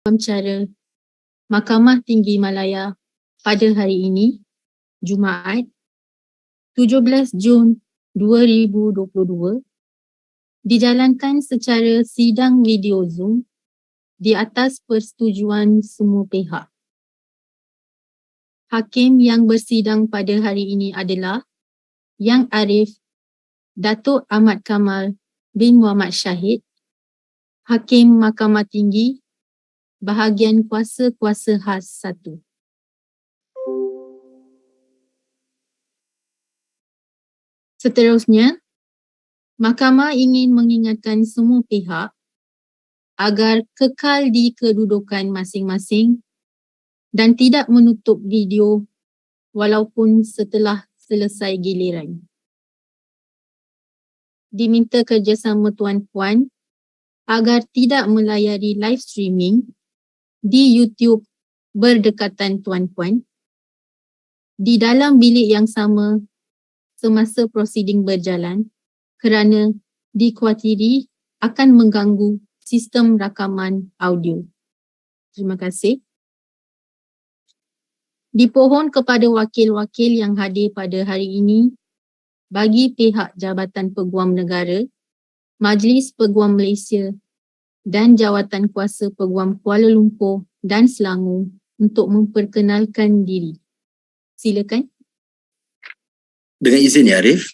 Cara Mahkamah Tinggi Malaya pada hari ini, Jumaat, 17 Jun 2022, dijalankan secara sidang video Zoom di atas persetujuan semua pihak. Hakim yang bersidang pada hari ini adalah Yang Arif Dato Ahmad Kamal bin Muhammad Shahid, Hakim Mahkamah Tinggi, Bahagian Kuasa-Kuasa Khas 1. Seterusnya, Mahkamah ingin mengingatkan semua pihak agar kekal di kedudukan masing-masing dan tidak menutup video walaupun setelah selesai giliran. Diminta kerjasama tuan-puan agar tidak melayari live streaming di YouTube berdekatan tuan-puan di dalam bilik yang sama semasa prosiding berjalan kerana dikhawatiri akan mengganggu sistem rakaman audio. Terima kasih. Dipohon kepada wakil-wakil yang hadir pada hari ini bagi pihak Jabatan Peguam Negara, Majlis Peguam Malaysia dan Jawatan Kuasa Peguam Kuala Lumpur dan Selangor untuk memperkenalkan diri. Silakan. Dengan izin Ya Arif,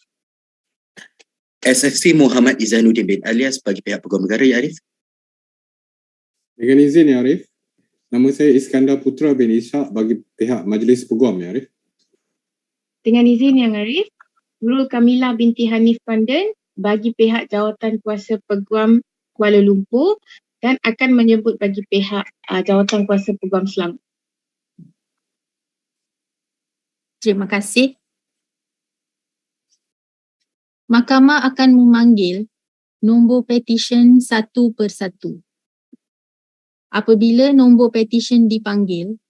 SFC Muhammad Izanuddin bin alias bagi pihak Peguam Negara Ya Arif. Dengan izin Ya Arif, nama saya Iskandar Putra bin Ishak bagi pihak Majlis Peguam Ya Arif. Dengan izin Yang Arif, Nurul Kamila binti Hanif Pandan bagi pihak Jawatan Kuasa Peguam Kuala Lumpur dan akan menyebut bagi pihak Jawatan Kuasa Peguam Selangor. Terima kasih. Mahkamah akan memanggil nombor petisyen satu persatu. Apabila nombor petisyen dipanggil,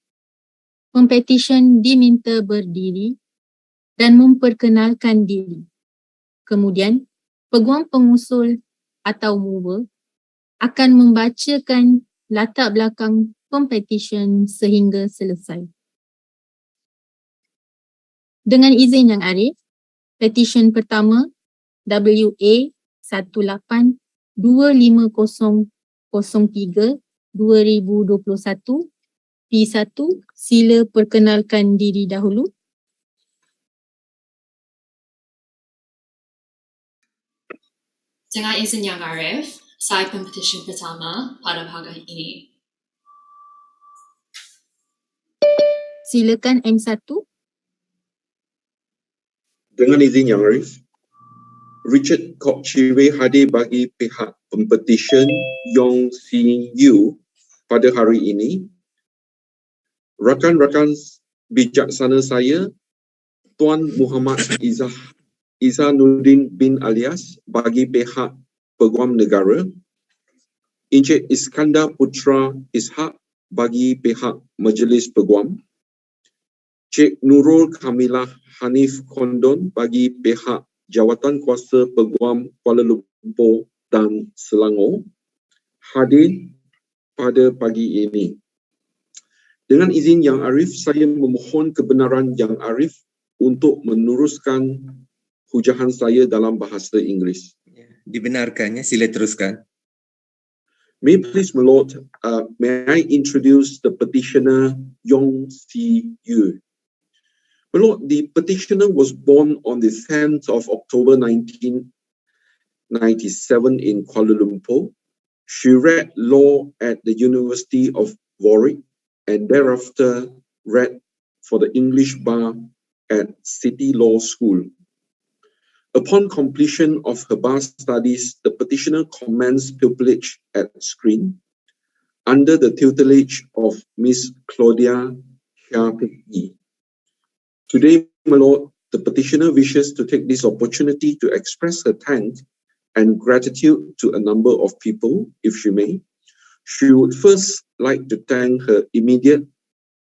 pempetisyen diminta berdiri dan memperkenalkan diri. Kemudian, peguam pengusul atau mover akan membacakan latar belakang pempetisyen sehingga selesai. Dengan izin Yang Arif, petisyen pertama WA 182503 2021 P1, sila perkenalkan diri dahulu. Dengan izin Yang Arif, saya pempetisyen pertama pada bahagian ini. Silakan M1. Dengan izin Yang Arif, Richard Kok Chiwe hadir bagi pihak pempetisyen Yong Si Yu pada hari ini. Rakan-rakan bijaksana saya, Tuan Muhammad Izanuddin bin alias bagi pihak Peguam Negara, Encik Iskandar Putra Ishak bagi pihak Majlis Peguam, Cik Nurul Kamilah Hanif Kondon bagi pihak Jawatan Kuasa Peguam Kuala Lumpur dan Selangor hadir pada pagi ini. Dengan izin Yang Arif, saya memohon kebenaran Yang Arif untuk meneruskan hujahan saya dalam bahasa Inggeris. Dibenarkannya, sila teruskan. May please, my Lord, may I introduce the petitioner Yong Si Yu. My Lord, the petitioner was born on the 10th of October 1997 in Kuala Lumpur. She read law at the University of Warwick and thereafter read for the English bar at City Law School. Upon completion of her bar studies, the petitioner commenced pupillage at Screen under the tutelage of Miss Claudia Pagi. Today, my Lord, the petitioner wishes to take this opportunity to express her thanks and gratitude to a number of people, if she may. She would first like to thank her immediate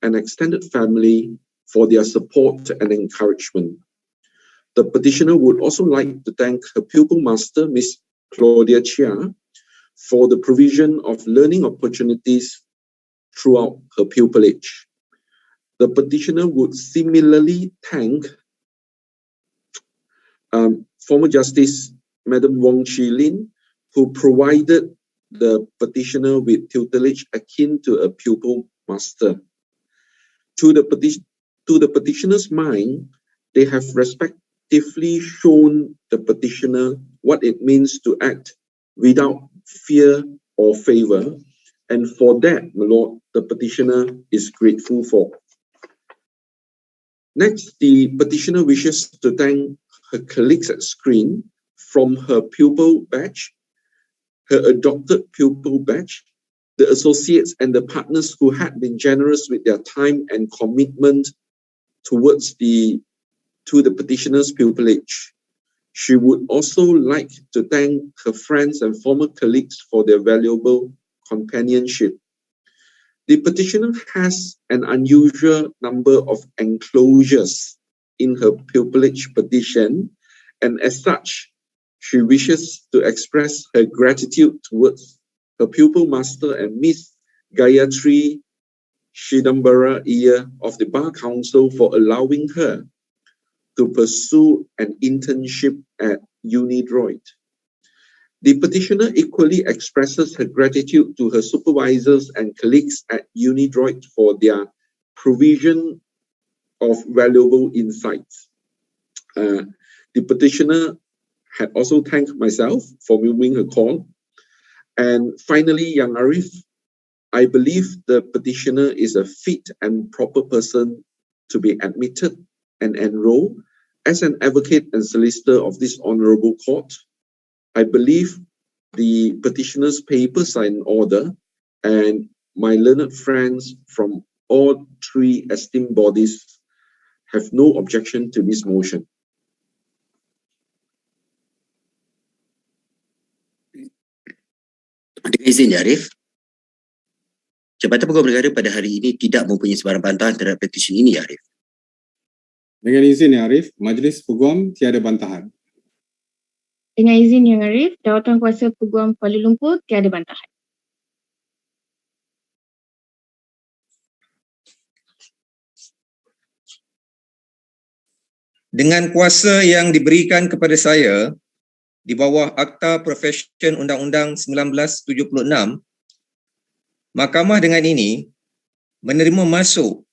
and extended family for their support and encouragement. The petitioner would also like to thank her pupil master, Miss Claudia Chia, for the provision of learning opportunities throughout her pupillage. The petitioner would similarly thank former Justice Madam Wong Chi Lin, who provided the petitioner with tutelage akin to a pupil master. To the petitioner's mind, they have respectively shown the petitioner what it means to act without fear or favor, and for that, my Lord, the petitioner is grateful for. Next, the petitioner wishes to thank her colleagues at screen from her pupil batch, her adopted pupil batch, the associates and the partners who had been generous with their time and commitment towards the petitioner's pupillage. She would also like to thank her friends and former colleagues for their valuable companionship. The petitioner has an unusual number of enclosures in her pupillage petition, and as such, she wishes to express her gratitude towards her pupil master and Miss Gayatri Shidambara Iyer of the Bar Council for allowing her to pursue an internship at Unidroid. The petitioner equally expresses her gratitude to her supervisors and colleagues at Unidroid for their provision of valuable insights. The petitioner had also thanked myself for moving her call. And finally, Yang Arif, I believe the petitioner is a fit and proper person to be admitted and enrolled as an advocate and solicitor of this honorable court. I believe the petitioner's papers are in order, and my learned friends from all three esteemed bodies have no objection to this motion. Dengan izin, Ya Arif, Jabatan Peguam Negara pada hari ini tidak mempunyai sebarang bantahan terhadap petisi ini, Ya Arif. Dengan izin, Ya Arif, Majlis Peguam tiada bantahan. Dengan izin Yang Arif, Jawatan Kuasa Peguam Kuala Lumpur tiada bantahan. Dengan kuasa yang diberikan kepada saya di bawah Akta Profession Undang-Undang 1976, Mahkamah dengan ini menerima masuk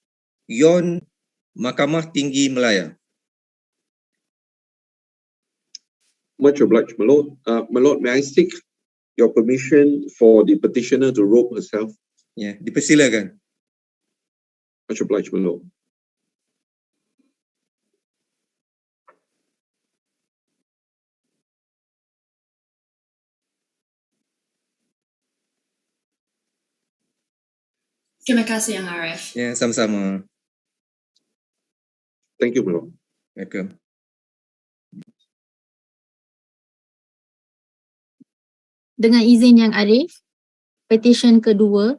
Yon Mahkamah Tinggi Malaya. Much obliged, my Lord. My Lord, may I seek your permission for the petitioner to robe herself? Ya, dipersilakan. Much obliged, my Lord. Terima kasih Yang Arif. Ya, sama-sama. Thank you, my Lord. Welcome. Dengan izin Yang Arif, petisyen kedua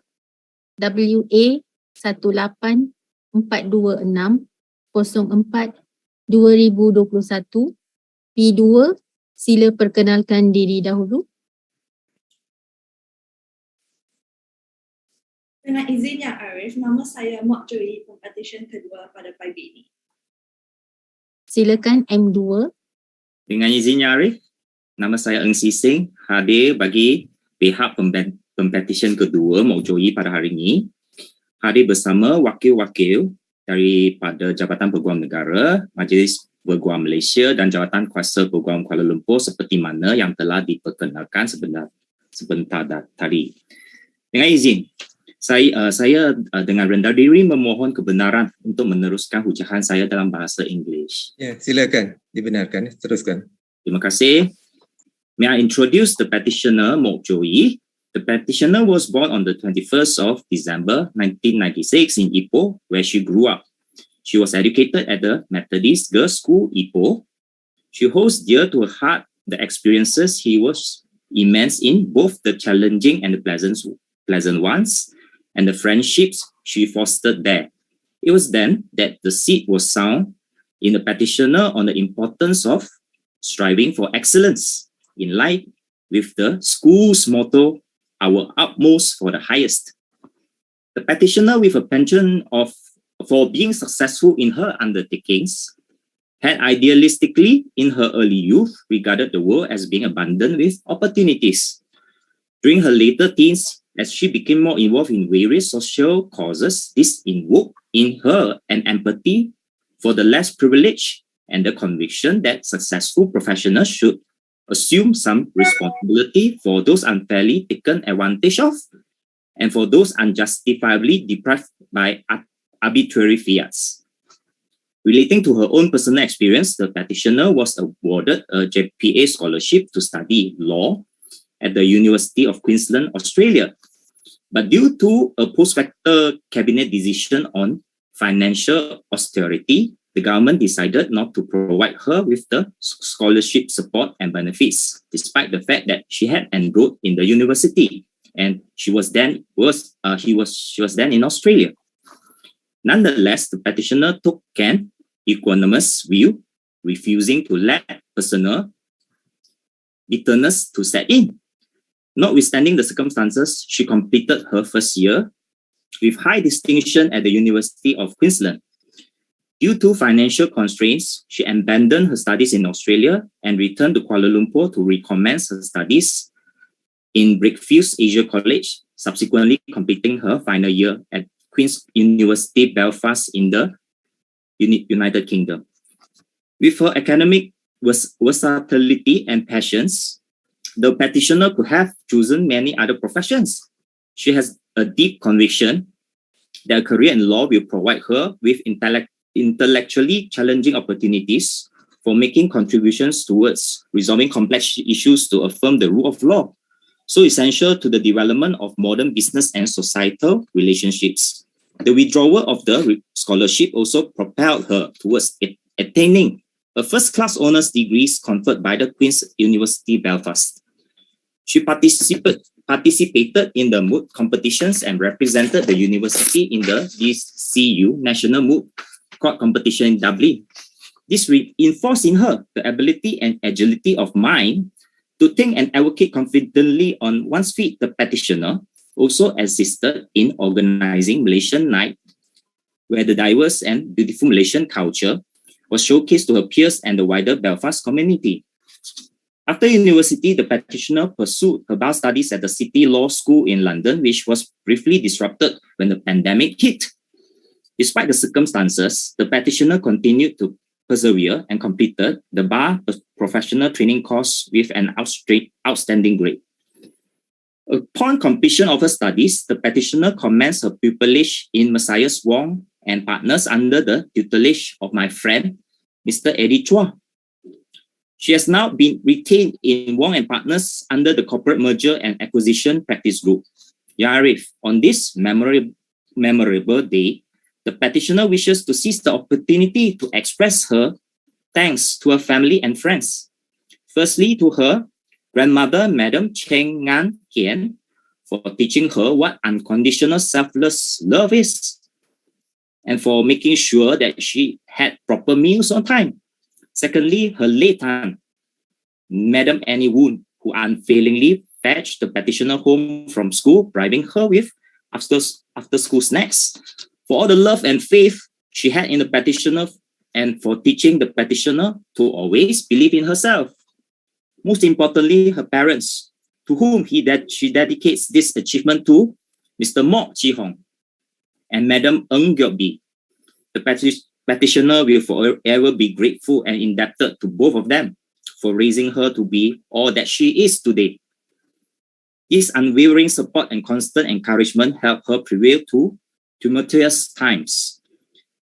WA 1842604/2021 P2, sila perkenalkan diri dahulu. Dengan izin Yang Arif, nama saya Mokjoi, pempetisyen kedua pada pagi ini. Silakan M2. Dengan izin Yang Arif, nama saya Eng Sising, hadir bagi pihak pempetisyen kedua Mokjoi pada hari ini. Hadir bersama wakil-wakil daripada Jabatan Peguam Negara, Majlis Peguam Malaysia dan Jawatan Kuasa Peguam Kuala Lumpur seperti mana yang telah diperkenalkan sebentar tadi. Dengan izin, saya dengan rendah diri memohon kebenaran untuk meneruskan hujahan saya dalam bahasa Inggeris. Ya, silakan, dibenarkan, teruskan. Terima kasih. May I introduce the petitioner, Mok Joey. The petitioner was born on the 21st of December 1996 in Ipoh, where she grew up. She was educated at the Methodist Girls' School, Ipoh. She holds dear to her heart the experiences he was immense in, both the challenging and the pleasant ones, and the friendships she fostered there. It was then that the seed was sown in the petitioner on the importance of striving for excellence in line with the school's motto, our utmost for the highest. The petitioner, with a penchant for being successful in her undertakings, had idealistically in her early youth regarded the world as being abundant with opportunities. During her later teens, as she became more involved in various social causes, this invoked in her an empathy for the less privileged and the conviction that successful professionals should assume some responsibility for those unfairly taken advantage of and for those unjustifiably deprived by arbitrary fiats. Relating to her own personal experience, the petitioner was awarded a JPA scholarship to study law at the University of Queensland, Australia. But due to a post-facto cabinet decision on financial austerity, the government decided not to provide her with the scholarship support and benefits, despite the fact that she had enrolled in the university and she was then in Australia. Nonetheless, the petitioner took an equanimous view, refusing to let personal bitterness to set in. Notwithstanding the circumstances, she completed her first year with high distinction at the University of Queensland. Due to financial constraints, she abandoned her studies in Australia and returned to Kuala Lumpur to recommence her studies in Breakfields Asia College, subsequently completing her final year at Queen's University Belfast in the United Kingdom. With her academic versatility and passions, the petitioner could have chosen many other professions. She has a deep conviction that a career in law will provide her with intellectually challenging opportunities for making contributions towards resolving complex issues to affirm the rule of law, so essential to the development of modern business and societal relationships. The withdrawal of the scholarship also propelled her towards attaining a first-class honours degree conferred by the Queen's University Belfast. She participated in the moot competitions and represented the university in the DCU National Moot Court competition in Dublin. This reinforced in her the ability and agility of mind to think and advocate confidently on one's feet. The petitioner also assisted in organizing Malaysian Night, where the diverse and beautiful Malaysian culture was showcased to her peers and the wider Belfast community. After university, the petitioner pursued her bar studies at the City Law School in London, which was briefly disrupted when the pandemic hit. Despite the circumstances, the petitioner continued to persevere and completed the bar professional training course with an outstanding grade. Upon completion of her studies, the petitioner commenced her pupillage in Messias Wong and Partners under the tutelage of my friend, Mr. Eddie Chua. She has now been retained in Wong and Partners under the Corporate Merger and Acquisition Practice Group. Yarif, on this memorable day, the petitioner wishes to seize the opportunity to express her thanks to her family and friends. Firstly, to her grandmother, Madam Cheng Ngan Hien, for teaching her what unconditional selfless love is, and for making sure that she had proper meals on time. Secondly, her late aunt, Madam Annie Woon, who unfailingly fetched the petitioner home from school, bribing her with after-school snacks. For all the love and faith she had in the petitioner and for teaching the petitioner to always believe in herself. Most importantly, her parents, to whom she dedicates this achievement to, Mr. Mok Chi Hong and Madam Ng Gyok Bi. The petitioner will forever be grateful and indebted to both of them for raising her to be all that she is today. This unwavering support and constant encouragement helped her prevail through tumultuous times.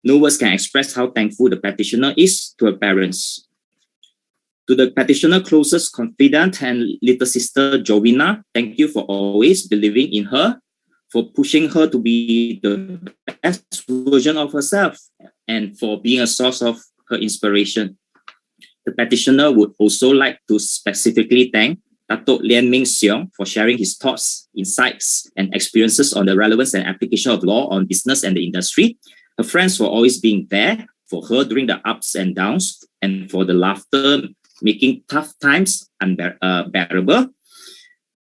No words can express how thankful the petitioner is to her parents. To the petitioner closest confidant and little sister Jovina, thank you for always believing in her, for pushing her to be the best version of herself, and for being a source of her inspiration. The petitioner would also like to specifically thank Dato Lian Ming Seong for sharing his thoughts, insights, and experiences on the relevance and application of law on business and the industry. Her friends for always being there for her during the ups and downs, and for the laughter making tough times unbearable.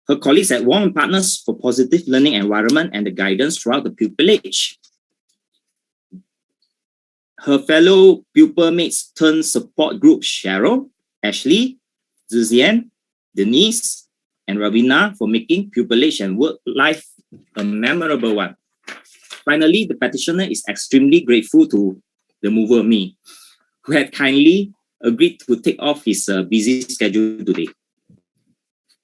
Her colleagues at warm partners for positive learning environment and the guidance throughout the pupillage. Her fellow pupil mates turned support group Cheryl, Ashley, Zizian, Denise, and Ravina for making pupillage and work life a memorable one. Finally, the petitioner is extremely grateful to the mover me, who had kindly agreed to take off his busy schedule today.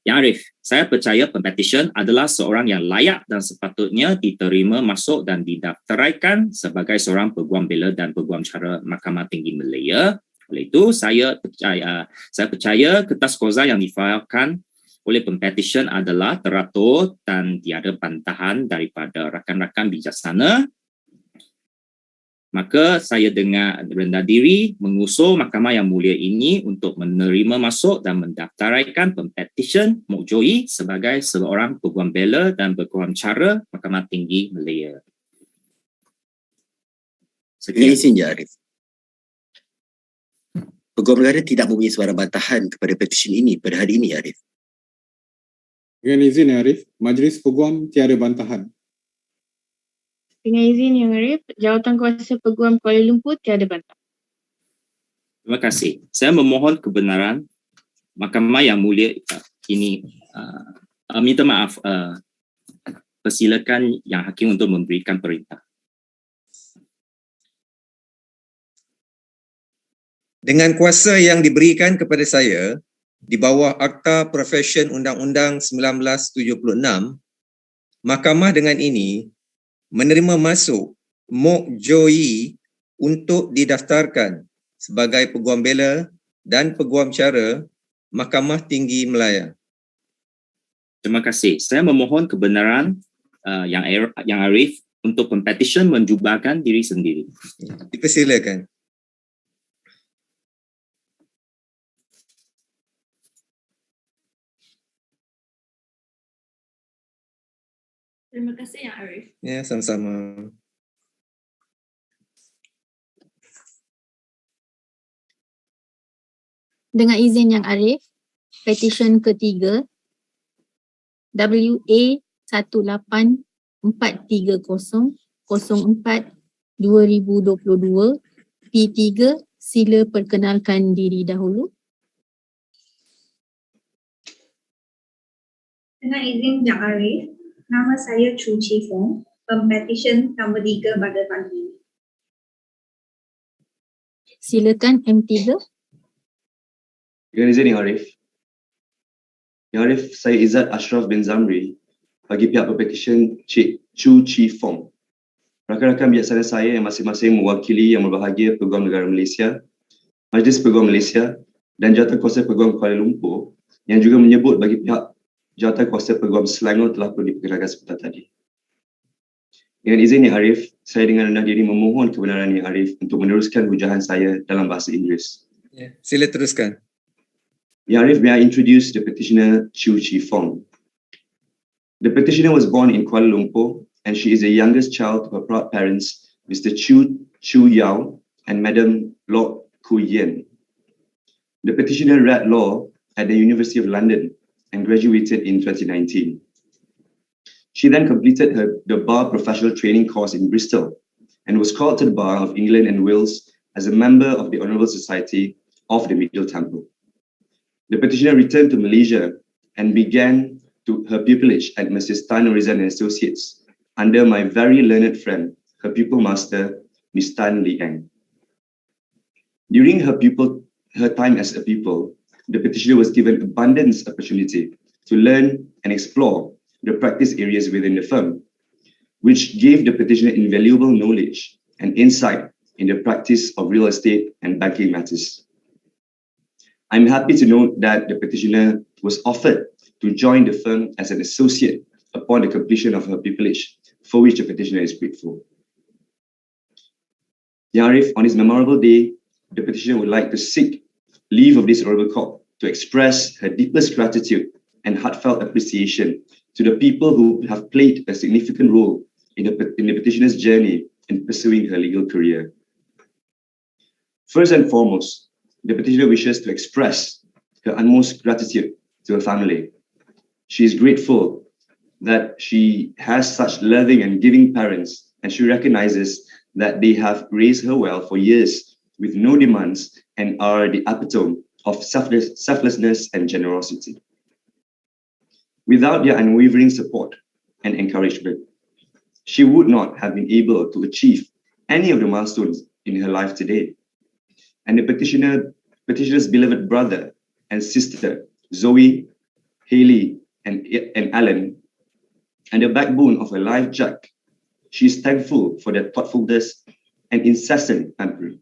Yang Arif, saya percaya pempetisyen adalah seorang yang layak dan sepatutnya diterima masuk dan didaftaraikan sebagai seorang peguam bela dan peguam cara Mahkamah Tinggi Malaya. Oleh itu, saya percaya kertas koza yang difailkan oleh pempetisyen adalah teratur dan tiada bantahan daripada rakan-rakan bijaksana. Maka saya dengan rendah diri mengusul Mahkamah Yang Mulia ini untuk menerima masuk dan mendaftaraikan pempetisyen Mok Joey sebagai seorang peguam bela dan peguam cara Mahkamah Tinggi Malaya. Sekian izin ya Arif. Peguam negara tidak mempunyai sebarang bantahan kepada petisyen ini pada hari ini Arif. Dengan izin ya Arif, Majlis Peguam tiada bantahan. Dengan izin Yang Arif, Jawatan Kuasa Peguam Kuala Lumpur tiada bantah. Terima kasih. Saya memohon kebenaran Mahkamah Yang Mulia ini minta maaf, persilakan Yang Hakim untuk memberikan perintah. Dengan kuasa yang diberikan kepada saya di bawah Akta Profesyen Undang-Undang 1976, Mahkamah dengan ini menerima masuk Mok Joey untuk didaftarkan sebagai peguam bela dan peguam cara Mahkamah Tinggi Malaya. Terima kasih. Saya memohon kebenaran Yang Arif untuk pempetisyen menjubahkan diri sendiri. Dipersilakan. Terima kasih Yang Arif. Ya, sama-sama. Dengan izin Yang Arif, petisyen ketiga WA1843004-2022 P3, sila perkenalkan diri dahulu. Dengan izin Yang Arif, nama saya Chu Chi Fong, pempetisyen nombor 3 pada pagi ini. Silakan M3. Dengan izin Yang Arif. Yang Arif, saya Izzat Ashraf bin Zamri bagi pihak pempetisyen Cik Chu Chi Fong. Rakan-rakan bijaksana saya yang masing-masing mewakili Yang Berbahagia Peguam Negara Malaysia, Majlis Peguam Malaysia dan Jawatan-Kuasa Peguam Kuala Lumpur yang juga menyebut bagi pihak Jawatan-Kuasa Peguam Selangor telah pun diperkenalkan sebentar tadi. Dengan izin Yang Arif, saya dengan rendah diri memohon kebenaran Yang Arif untuk meneruskan hujahan saya dalam bahasa Inggeris. Ya, sila teruskan. Yang Arif, may I introduce the petitioner Chu Chi Fong. The petitioner was born in Kuala Lumpur and she is the youngest child of her proud parents, Mr. Chu Yao and Madam Lok Ku Yen. The petitioner read law at the University of London and graduated in 2019. She then completed the bar professional training course in Bristol and was called to the Bar of England and Wales as a member of the Honourable Society of the Middle Temple. The petitioner returned to Malaysia and began her pupillage at Mrs. Tan Rizan and Associates under my very learned friend, her pupil master, Miss Tan Liang. During her time as a pupil, the petitioner was given abundance opportunity to learn and explore the practice areas within the firm, which gave the petitioner invaluable knowledge and insight in the practice of real estate and banking matters. I'm happy to note that the petitioner was offered to join the firm as an associate upon the completion of her pupillage, for which the petitioner is grateful. Yang Arif, on his memorable day, the petitioner would like to seek leave of this honorable court to express her deepest gratitude and heartfelt appreciation to the people who have played a significant role in the petitioner's journey in pursuing her legal career. First and foremost, the petitioner wishes to express her utmost gratitude to her family, She is grateful that she has such loving and giving parents, and she recognizes that they have raised her well for years with no demands and are the epitome of selflessness and generosity. Without their unwavering support and encouragement, she would not have been able to achieve any of the milestones in her life today. And the petitioner's beloved brother and sister, Zoe, Haley, and Alan, and the backbone of her life, Jack, she is thankful for their thoughtfulness and incessant pampering.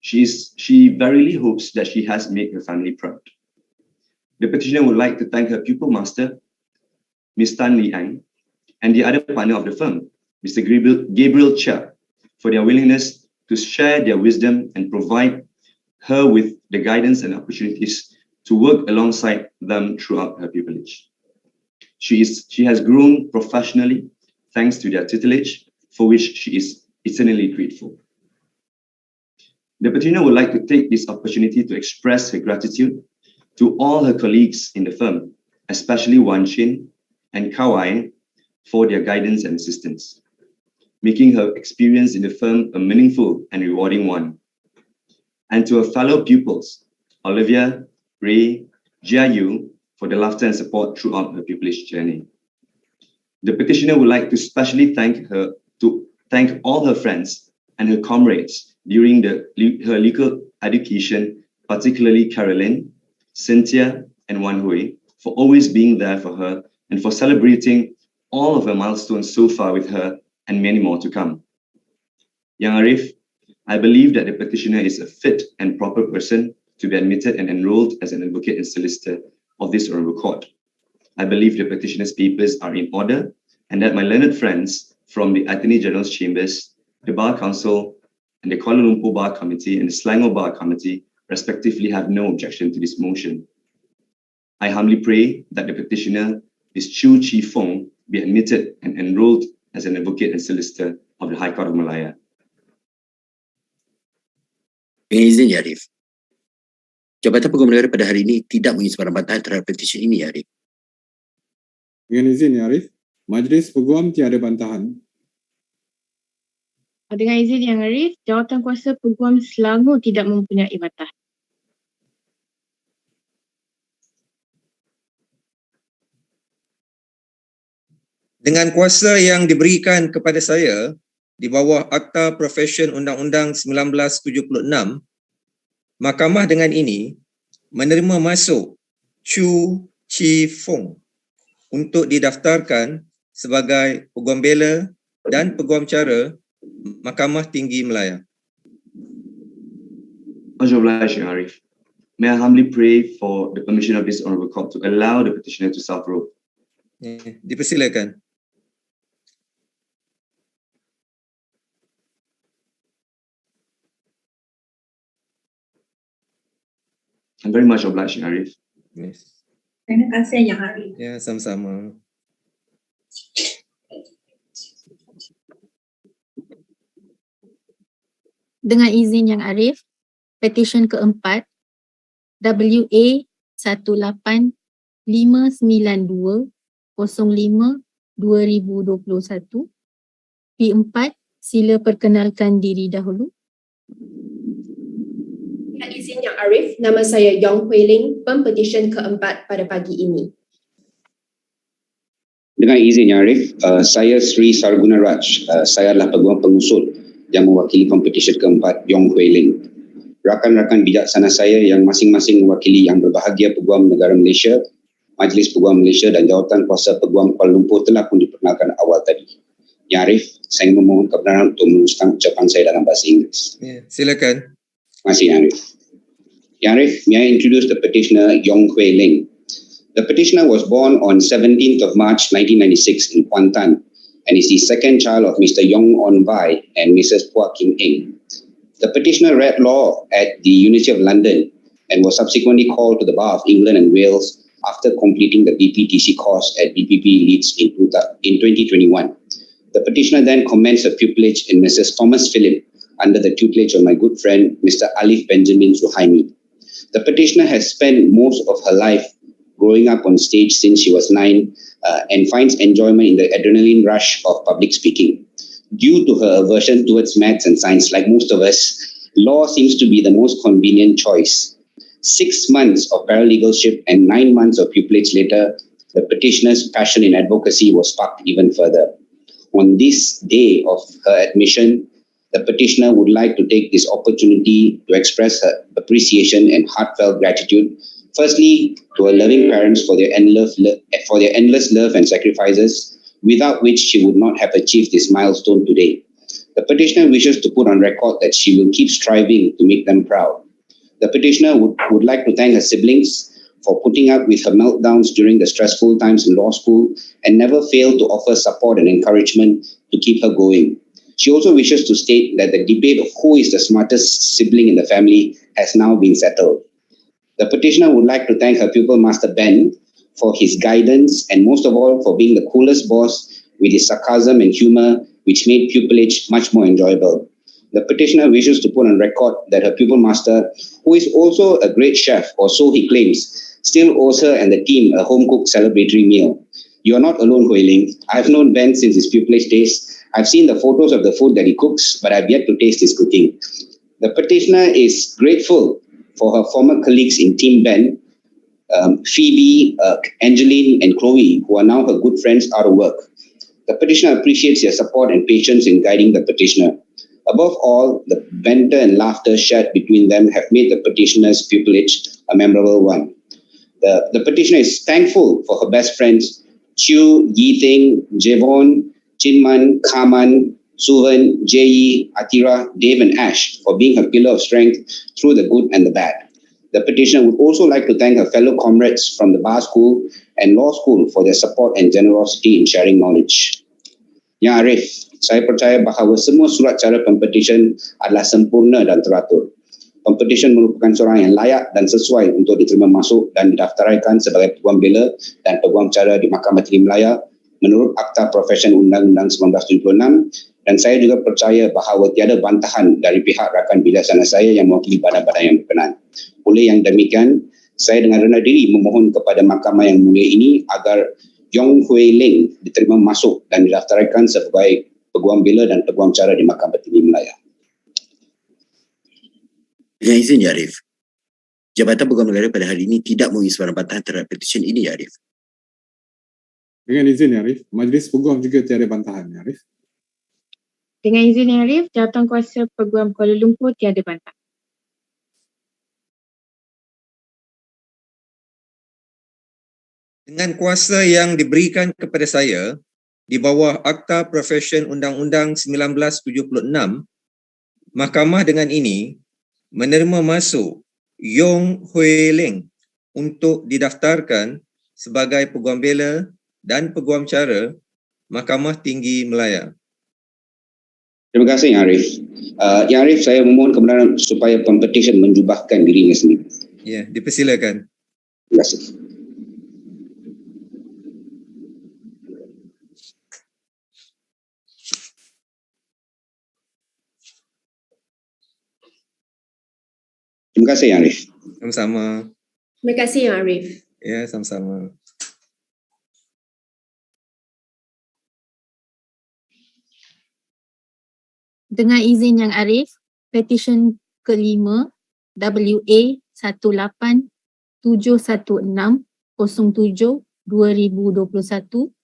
She verily hopes that she has made her family proud. The petitioner would like to thank her pupil master, Ms. Tan Lee Ang, and the other partner of the firm, Mr. Gabriel Chia, for their willingness to share their wisdom and provide her with the guidance and opportunities to work alongside them throughout her pupillage. She has grown professionally thanks to their tutelage, for which she is eternally grateful. The petitioner would like to take this opportunity to express her gratitude to all her colleagues in the firm, especially Wan Chin and Kawai, for their guidance and assistance, making her experience in the firm a meaningful and rewarding one. And to her fellow pupils, Olivia, Ray, Jia Yu, for the laughter and support throughout her pupillage journey. The petitioner would like to specially thank all her friends and her comrades during her legal education, particularly Caroline, Cynthia, and Wan Hui, for always being there for her and for celebrating all of her milestones so far with her and many more to come. Yang Arif, I believe that the petitioner is a fit and proper person to be admitted and enrolled as an advocate and solicitor of this honorable court. I believe the petitioner's papers are in order and that my learned friends from the Attorney General's Chambers, the Bar Council, and the Kuala Lumpur Bar Committee and the Selangor Bar Committee respectively have no objection to this motion. I humbly pray that the petitioner, Ms. Chu Chi Fong, be admitted and enrolled as an advocate and solicitor of the High Court of Malaya. Dengan izin, Ya Arif. Jabatan Peguam Negara pada hari ini tidak mempunyai sebarang bantahan terhadap petisi ini, Ya Arif. Dengan izin, Ya Arif, Majlis Peguam tiada bantahan. Dengan izin Yang Arif, jawatan kuasa Peguam Selangor tidak mempunyai bantahan. Dengan kuasa yang diberikan kepada saya di bawah Akta Profesyen Undang-Undang 1976, Mahkamah dengan ini menerima masuk Chu Chi Fong untuk didaftarkan sebagai Peguam Bela dan Peguam Cara Mahkamah Tinggi Malaya. Much obliged, Arif. May I humbly pray for the permission of this honorable court to allow the petitioner to self-rule. Dipersilakan. I'm very much obliged, Arif. Yes. Terima kasih Yang Arif. Ya, sama-sama. Dengan izin Yang Arif, petisyen keempat WA 18592/05/2021. P4, sila perkenalkan diri dahulu. Dengan izin Yang Arif, nama saya Yong Hui Ling, pempetisyen keempat pada pagi ini. Dengan izin Yang Arif, saya Sri Sarguna Raj. Saya adalah peguam pengusul yang mewakili pempetisyen keempat Yong Hui Ling. Rakan-rakan bijaksana saya yang masing-masing mewakili yang berbahagia Peguam Negara Malaysia, Majlis Peguam Malaysia dan Jawatan Kuasa Peguam Kuala Lumpur telah pun diperkenalkan awal tadi. Yang Arif, saya memohon kebenaran untuk meneruskan ucapan saya dalam bahasa Inggeris. Ya, silakan. Terima kasih, Yang Arif. Yang Arif, may I introduce the petitioner Yong Hui Ling. The petitioner was born on 17th of March 1996 in Kuantan and is the second child of Mr. Yong On Vai and Mrs. Phua Kim Eng. The petitioner read law at the University of London and was subsequently called to the Bar of England and Wales after completing the BPTC course at BPP Leeds in 2021. The petitioner then commenced a pupillage in Mrs. Thomas Philip under the tutelage of my good friend Mr. Alif Benjamin Suhaimi. The petitioner has spent most of her life growing up on stage since she was 9 and finds enjoyment in the adrenaline rush of public speaking. Due to her aversion towards maths and science, like most of us, law seems to be the most convenient choice. 6 months of paralegalship and 9 months of pupillage later, the petitioner's passion in advocacy was sparked even further. On this day of her admission, the petitioner would like to take this opportunity to express her appreciation and heartfelt gratitude, firstly to her loving parents for their endless love and sacrifices, without which she would not have achieved this milestone today. The petitioner wishes to put on record that she will keep striving to make them proud. The petitioner would like to thank her siblings for putting up with her meltdowns during the stressful times in law school and never failed to offer support and encouragement to keep her going. She also wishes to state that the debate of who is the smartest sibling in the family has now been settled. The petitioner would like to thank her pupil master Ben for his guidance and most of all for being the coolest boss with his sarcasm and humor, which made pupillage much more enjoyable. The petitioner wishes to put on record that her pupil master, who is also a great chef, or so he claims, still owes her and the team a home-cooked celebratory meal. You are not alone, Hui Ling. I've known Ben since his pupillage days. I've seen the photos of the food that he cooks, but I've yet to taste his cooking. The petitioner is grateful for her former colleagues in Team Ben, Phoebe, Angeline, and Chloe, who are now her good friends out of work. The petitioner appreciates their support and patience in guiding the petitioner. Above all, the banter and laughter shared between them have made the petitioner's pupillage a memorable one. The petitioner is thankful for her best friends, Chiu, Yi-Ting, Javon, Chinman, Kaman, Suvan, Jayi, Atira, Dave, and Ash for being her pillar of strength through the good and the bad. The petitioner would also like to thank her fellow comrades from the bar school and law school for their support and generosity in sharing knowledge. Yang Arif, saya percaya bahawa semua surat cara Pempetisyen adalah sempurna dan teratur. Pempetisyen merupakan seorang yang layak dan sesuai untuk diterima masuk dan didaftaraikan sebagai Peguam Bela dan Peguam Cara di Mahkamah Tinggi Malaya menurut Akta Profesi Undang-Undang 1976, dan saya juga percaya bahawa tiada bantahan dari pihak rakan bijaksana saya yang mewakili badan-badan yang berkenan. Oleh yang demikian, saya dengan rendah diri memohon kepada mahkamah yang mulia ini agar Yong Hui Ling diterima masuk dan didaftaraikan sebagai Peguam Bela dan Peguam Cara di Mahkamah Tinggi Malaya. Dengan izin, Ya Arif, Jabatan Peguam Negara pada hari ini tidak memberi sebarang bantahan terhadap petisyen ini, Ya Arif. Dengan izin, Ya Arif, Majlis Peguam juga tiada bantahan, Ya Arif. Dengan izin Ya Arif, Jawatan Kuasa Peguam Kuala Lumpur tiada bantahan. Dengan kuasa yang diberikan kepada saya di bawah Akta Profesi Undang-Undang 1976, Mahkamah dengan ini menerima masuk Yong Hui Ling untuk didaftarkan sebagai Peguam Bela dan Peguam Cara Mahkamah Tinggi Malaya. Terima kasih, Yang Arif. Yang Arif, saya memohon kebenaran supaya Pempetisyen menjubahkan dirinya sendiri. Ya, dipersilakan. Terima kasih. Terima kasih, Yang Arif. Sama-sama. Terima kasih, Yang Arif. Ya, sama-sama. Dengan izin Yang Arif, petisyen kelima WA 1871607-2021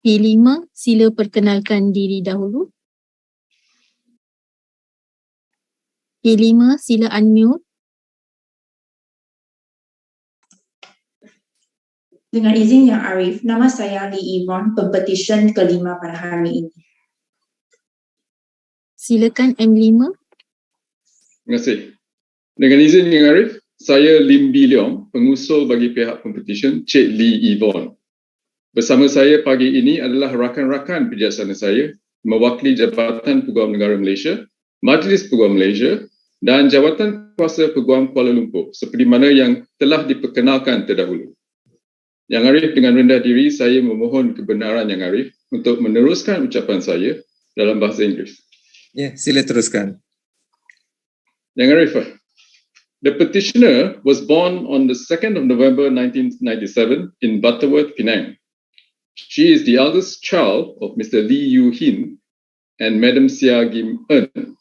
P5, sila perkenalkan diri dahulu. P5, sila unmute. Dengan izin Yang Arif, nama saya Lee Yvonne, Pempetisyen kelima pada hari ini. Silakan M5. Terima kasih. Dengan izin Yang Arif, saya Lim Bi Leong, pengusul bagi pihak Pempetisyen Cik Lee Yvonne. Bersama saya pagi ini adalah rakan-rakan bijaksana saya mewakili Jabatan Peguam Negara Malaysia, Majlis Peguam Malaysia dan Jawatan Kuasa Peguam Kuala Lumpur seperti mana yang telah diperkenalkan terdahulu. Yang Arif, dengan rendah diri saya memohon kebenaran Yang Arif untuk meneruskan ucapan saya dalam bahasa Inggeris. Ya, sila teruskan. Yang Arif, The petitioner was born on the 2nd of November 1997 in Butterworth, Penang. She is the eldest child of Mr. Lee Yu Hin and Madam Sia Gim Eun.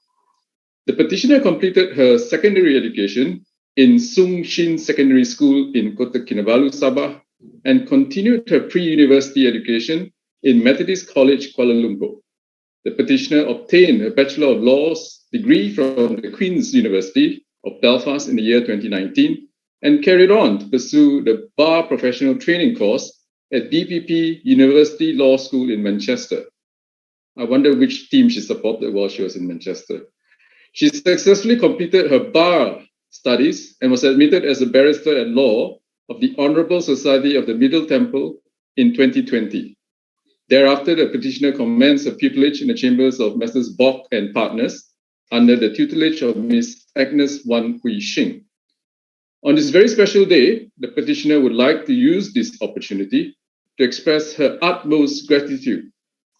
The petitioner completed her secondary education in Sung Shin Secondary School in Kota Kinabalu, Sabah, and continued her pre-university education in Methodist College, Kuala Lumpur. The petitioner obtained a Bachelor of Laws degree from the Queen's University of Belfast in the year 2019 and carried on to pursue the Bar Professional Training course at BPP University Law School in Manchester. I wonder which team she supported while she was in Manchester. She successfully completed her bar studies and was admitted as a barrister at law of the Honourable Society of the Middle Temple in 2020. Thereafter, the petitioner commenced her pupillage in the chambers of Messrs. Bock and Partners under the tutelage of Miss Agnes Wan Hui Shing. On this very special day, the petitioner would like to use this opportunity to express her utmost gratitude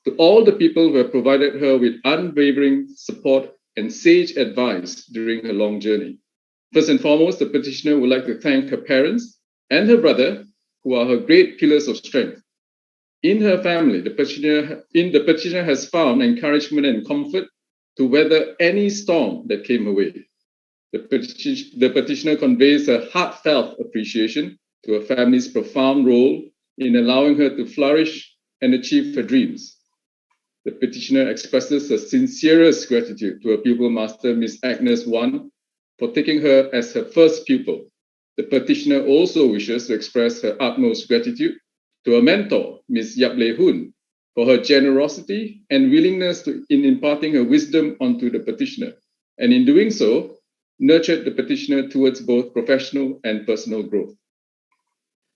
to all the people who have provided her with unwavering support and sage advice during her long journey. First and foremost, the petitioner would like to thank her parents and her brother, who are her great pillars of strength. In her family, the petitioner has found encouragement and comfort to weather any storm that came her way. The petitioner conveys a heartfelt appreciation to her family's profound role in allowing her to flourish and achieve her dreams. The petitioner expresses her sincerest gratitude to her pupil master, Miss Agnes Wan, for taking her as her first pupil. The petitioner also wishes to express her utmost gratitude to her mentor, Miss Yap Lei Hun, for her generosity and willingness in imparting her wisdom onto the petitioner, and in doing so, nurtured the petitioner towards both professional and personal growth.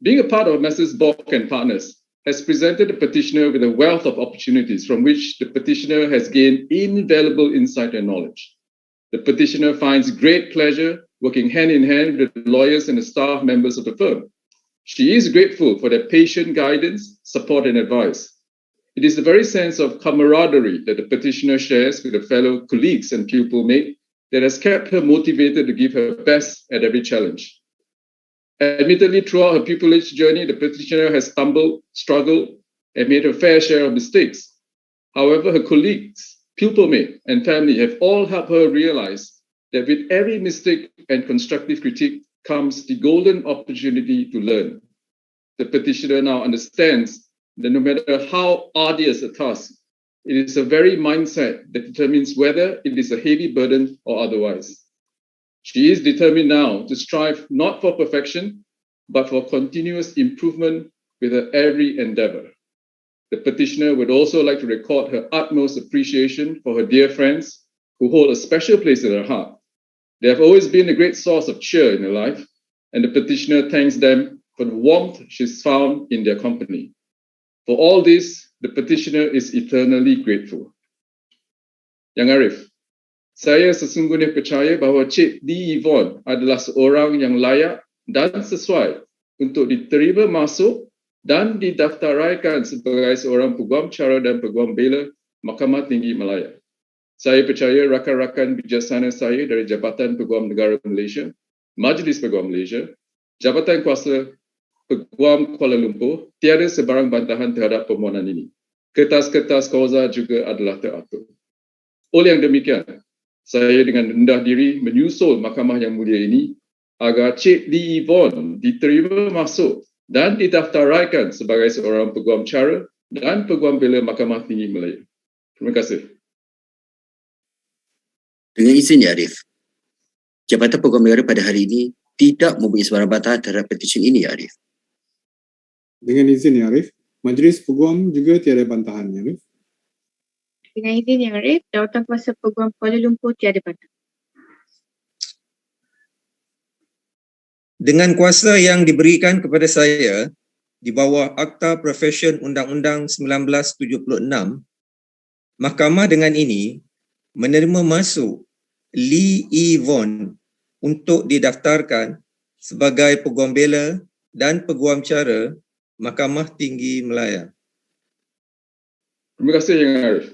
Being a part of Messrs. Bock and Partners has presented the petitioner with a wealth of opportunities from which the petitioner has gained invaluable insight and knowledge. The petitioner finds great pleasure working hand in hand with the lawyers and the staff members of the firm. She is grateful for their patient guidance, support, and advice. It is the very sense of camaraderie that the petitioner shares with her fellow colleagues and pupil mate that has kept her motivated to give her best at every challenge. Admittedly, throughout her pupillage journey, the petitioner has stumbled, struggled, and made her fair share of mistakes. However, her colleagues, pupil mate, and family have all helped her realize that with every mistake and constructive critique comes the golden opportunity to learn. The petitioner now understands that no matter how arduous a task, it is a very mindset that determines whether it is a heavy burden or otherwise. She is determined now to strive not for perfection, but for continuous improvement with her every endeavor. The petitioner would also like to record her utmost appreciation for her dear friends who hold a special place in her heart. They have always been a great source of cheer in her life, and the petitioner thanks them for the warmth she's found in their company. For all this, the petitioner is eternally grateful. Yang Arif, saya sesungguhnya percaya bahawa Cik Lee Yvonne adalah seorang yang layak dan sesuai untuk diterima masuk dan didaftaraikan sebagai seorang Peguam Cara dan Peguam Bela Mahkamah Tinggi Malaya. Saya percaya rakan-rakan bijaksana saya dari Jabatan Peguam Negara Malaysia, Majlis Peguam Malaysia, Jabatan Kuasa Peguam Kuala Lumpur tiada sebarang bantahan terhadap permohonan ini. Kertas-kertas kauza juga adalah teratur. Oleh yang demikian, saya dengan rendah diri menyusul mahkamah yang mulia ini agar Cik Lee Yvonne diterima masuk dan didaftaraikan sebagai seorang Peguam Cara dan Peguam Bela Mahkamah Tinggi Malaya. Terima kasih. Dengan izin Ya Arif, Jabatan Peguam Negara pada hari ini tidak mempunyai sebarang bantahan terhadap petisyen ini Ya Arif. Dengan izin Ya Arif, Majlis Peguam juga tiada bantahan Ya Arif. Dengan izin Yang Arif, Jawatan Kuasa Peguam Kuala Lumpur tiada bantahan. Dengan kuasa yang diberikan kepada saya di bawah Akta Profesyen Undang-Undang 1976, Mahkamah dengan ini menerima masuk Lee Yvonne untuk didaftarkan sebagai Peguam Bela dan Peguam Cara Mahkamah Tinggi Malaya. Terima kasih Yang Arif.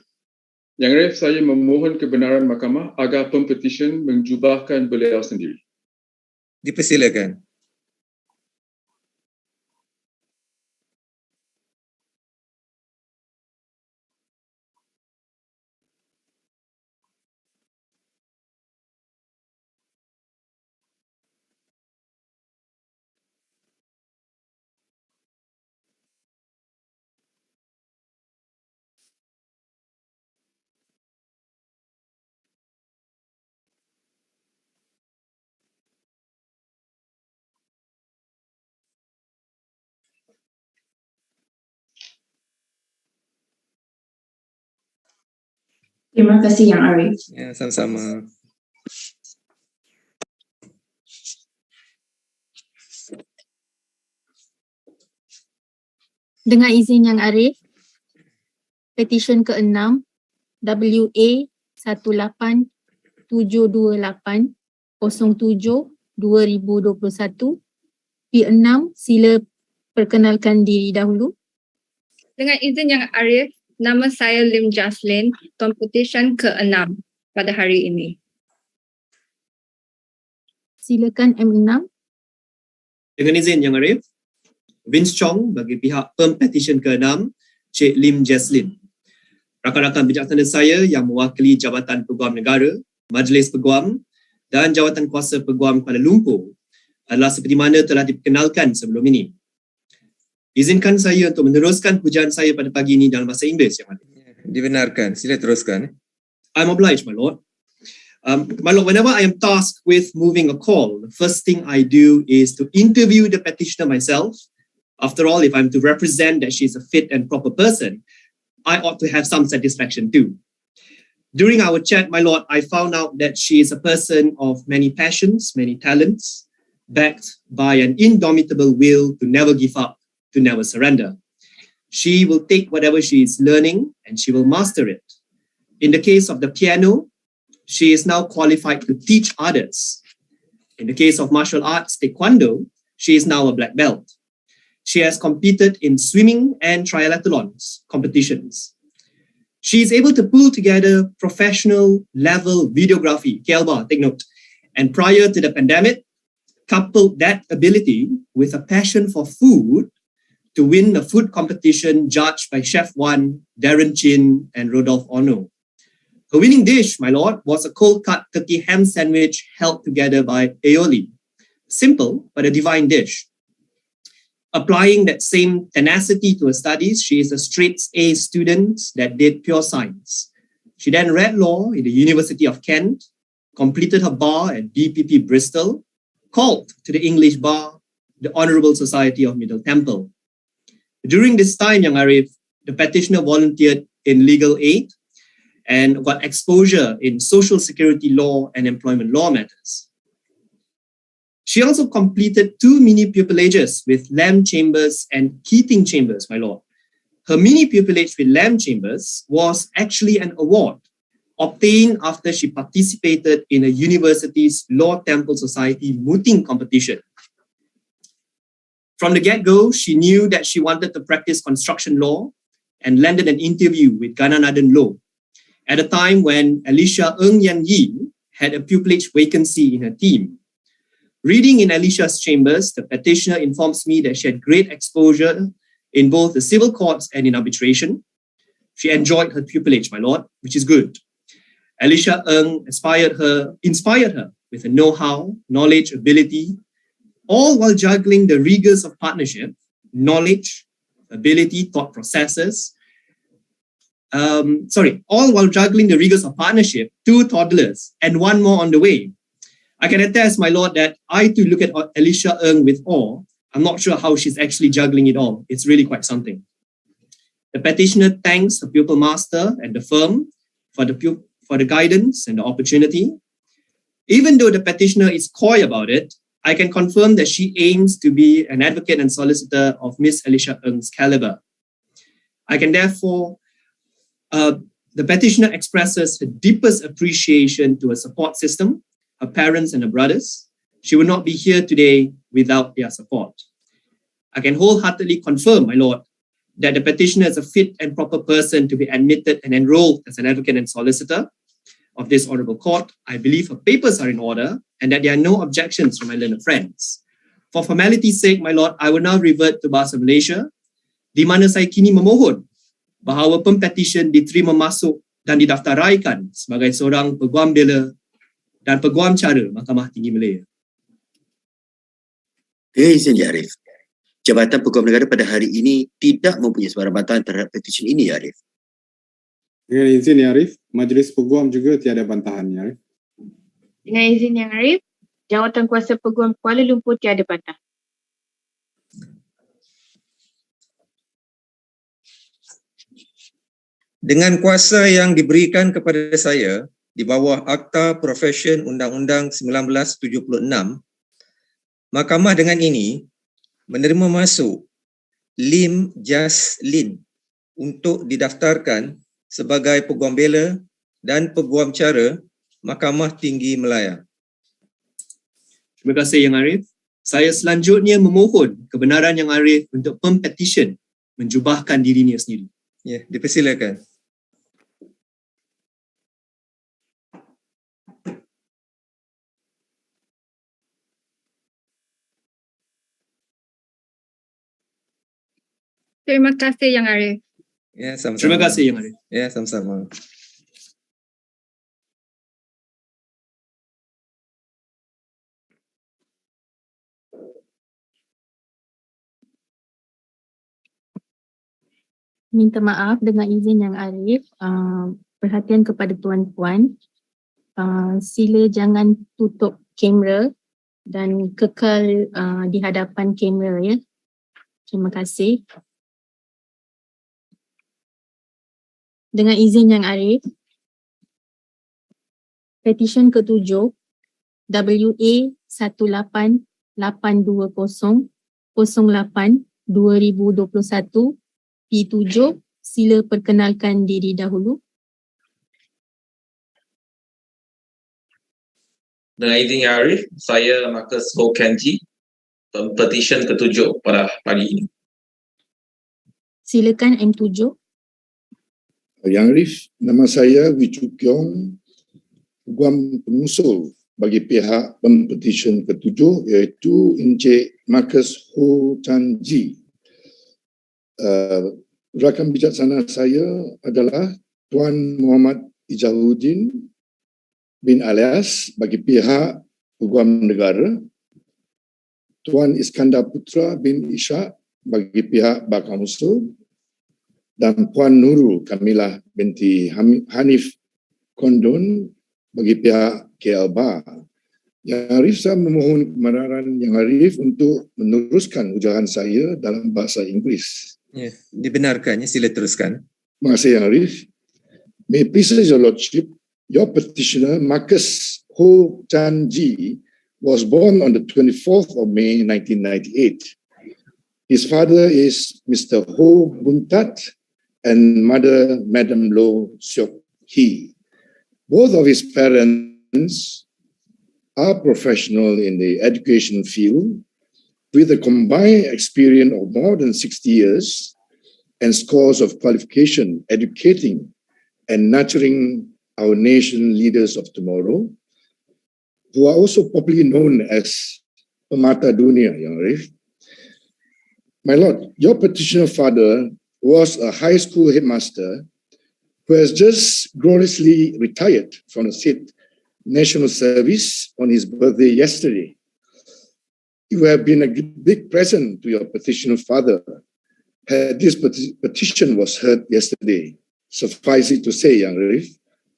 Yang Arif, saya memohon kebenaran mahkamah agar pempetisyen menjubahkan beliau sendiri. Dipersilakan. Terima kasih Yang Arif. Ya, sama-sama. Dengan izin Yang Arif, petisyen ke-6 WA 1872807-2021 P6, sila perkenalkan diri dahulu. Dengan izin Yang Arif, nama saya Lim Jaslin, Pempetisyen ke-6 pada hari ini. Silakan M6. Dengan izin Yang Arif, Vince Chong bagi pihak Pempetisyen ke-6, Cik Lim Jaslin. Rakan-rakan bijaksana saya yang mewakili Jabatan Peguam Negara, Majlis Peguam dan Jawatan Kuasa Peguam Kuala Lumpur adalah seperti mana telah diperkenalkan sebelum ini. Izinkan saya untuk meneruskan pujian saya pada pagi ini dalam bahasa Inggeris yang ada. Dibenarkan, sila teruskan. I'm obliged, my lord. My lord, whenever I am tasked with moving a call, the first thing I do is to interview the petitioner myself. After all, if I'm to represent that she's a fit and proper person, I ought to have some satisfaction too. During our chat, my lord, I found out that she is a person of many passions, many talents, backed by an indomitable will to never give up, to never surrender. She will take whatever she is learning and she will master it. In the case of the piano, she is now qualified to teach others. In the case of martial arts, taekwondo, she is now a black belt. She has competed in swimming and triathlons competitions. She is able to pull together professional level videography, KLBA, take note. And prior to the pandemic, coupled that ability with a passion for food to win a food competition judged by Chef Wan, Darren Chin, and Rodolphe Ono. Her winning dish, my lord, was a cold-cut turkey ham sandwich held together by aioli. Simple, but a divine dish. Applying that same tenacity to her studies, she is a straight A student that did pure science. She then read law in the University of Kent, completed her bar at DPP Bristol, called to the English bar, the Honourable Society of Middle Temple. During this time, Yang Arif, the petitioner volunteered in legal aid and got exposure in social security law and employment law matters. She also completed 2 mini pupillages with Lamb Chambers and Keating Chambers, my lord. Her mini pupillage with Lamb Chambers was actually an award obtained after she participated in a university's Law Temple Society mooting competition. From the get-go, she knew that she wanted to practice construction law and landed an interview with Gananadan Law at a time when Alicia Ng Yang Yi had a pupillage vacancy in her team. Reading in Alicia's chambers, the petitioner informs me that she had great exposure in both the civil courts and in arbitration. She enjoyed her pupillage, my lord, which is good. Alicia Ng inspired her with her know-how, knowledge, ability, all while juggling the rigors of partnership, knowledge, ability, thought processes. All while juggling the rigors of partnership, 2 toddlers and 1 more on the way. I can attest, my lord, that I too look at Alicia Ng with awe. I'm not sure how she's actually juggling it all. It's really quite something. The petitioner thanks the pupil master and the firm for the guidance and the opportunity. Even though the petitioner is coy about it, I can confirm that she aims to be an advocate and solicitor of Miss Alicia Ng's caliber. I can therefore, the petitioner expresses her deepest appreciation to her support system, her parents and her brothers. She would not be here today without their support. I can wholeheartedly confirm, my lord, that the petitioner is a fit and proper person to be admitted and enrolled as an advocate and solicitor of this honourable court, I believe her papers are in order and that there are no objections from my learned friends. For formality's sake, my lord, I will now revert to Bahasa Malaysia, di mana saya kini memohon bahawa pempetisyen diterima masuk dan didaftaraikan sebagai seorang Peguam Bela dan Peguam Cara Mahkamah Tinggi Malaya. Dengan izin Ya Arif, Jabatan Peguam Negara pada hari ini tidak mempunyai sebarang bantahan terhadap petisyen ini Ya Arif. Dengan izin Ya Arif, Majlis Peguam juga tiada bantahan Ya Arif. Dengan izin Yang Arif, Jawatan Kuasa Peguam Kuala Lumpur tiada bantahan. Dengan kuasa yang diberikan kepada saya di bawah Akta Profesyen Undang-Undang 1976, Mahkamah dengan ini menerima masuk Lim Jaslin untuk didaftarkan sebagai Peguam Bela dan Peguam Cara Mahkamah Tinggi Malaya. Terima kasih Yang Arif. Saya selanjutnya memohon kebenaran Yang Arif untuk pempetisyen menjubahkan dirinya sendiri. Ya, dipersilakan. Terima kasih Yang Arif. Ya, sama-sama. Terima kasih Yang Arif. Ya, sama-sama. Minta maaf dengan izin Yang Arif, perhatian kepada tuan-puan, sila jangan tutup kamera dan kekal di hadapan kamera ya. Terima kasih. Dengan izin Yang Arif, petisyen ke-7 WA 1882008-2021 P7, sila perkenalkan diri dahulu. Dengan izin Yang Arif, saya Marcus Ho Kenji, petisyen ke-7 pada pagi ini. Silakan M7. Yang Arif, nama saya Wee Choo Keong, Peguam pengusul bagi pihak pempetisyen ke-7 iaitu Encik Marcus Ho Kenji. Rakan bijaksana saya adalah Tuan Muhammad Ijahuddin bin Alias bagi pihak Peguam Negara, Tuan Iskandar Putra bin Ishak bagi pihak Bakal Usul, dan Puan Nurul Kamilah binti Hanif Kondon bagi pihak KL Bar. Yang Arif, saya memohon kebenaran Yang Arif untuk meneruskan ujaran saya dalam bahasa Inggeris. Ya, dibenarkan, sila teruskan. Terima kasih Yang Arif. May it please your lordship, your petitioner Marcus Ho Kenji was born on the 24th of May 1998. His father is Mr. Ho Buntat and mother Madam Lo Seok Hee. Both of his parents are professional in the education field with a combined experience of more than 60 years and scores of qualification educating and nurturing our nation leaders of tomorrow, who are also popularly known as Pemata Dunia, Yang Arif. My Lord, your petitioner father was a high school headmaster who has just gloriously retired from the state national service on his birthday yesterday. You have been a big present to your petitioner father had this petition was heard yesterday. Suffice it to say, Yang Arif,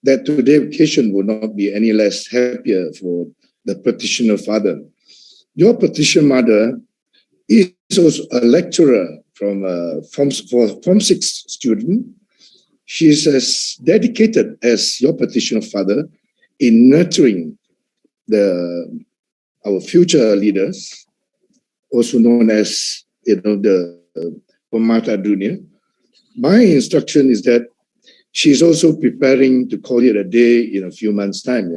that today's occasion will not be any less happier for the petitioner father. Your petitioner mother is also a lecturer for Form 6 student. She is as dedicated as your petitioner father in nurturing our future leaders, also known as the Pemata Dunia. My instruction is that she is also preparing to call it a day in a few months' time.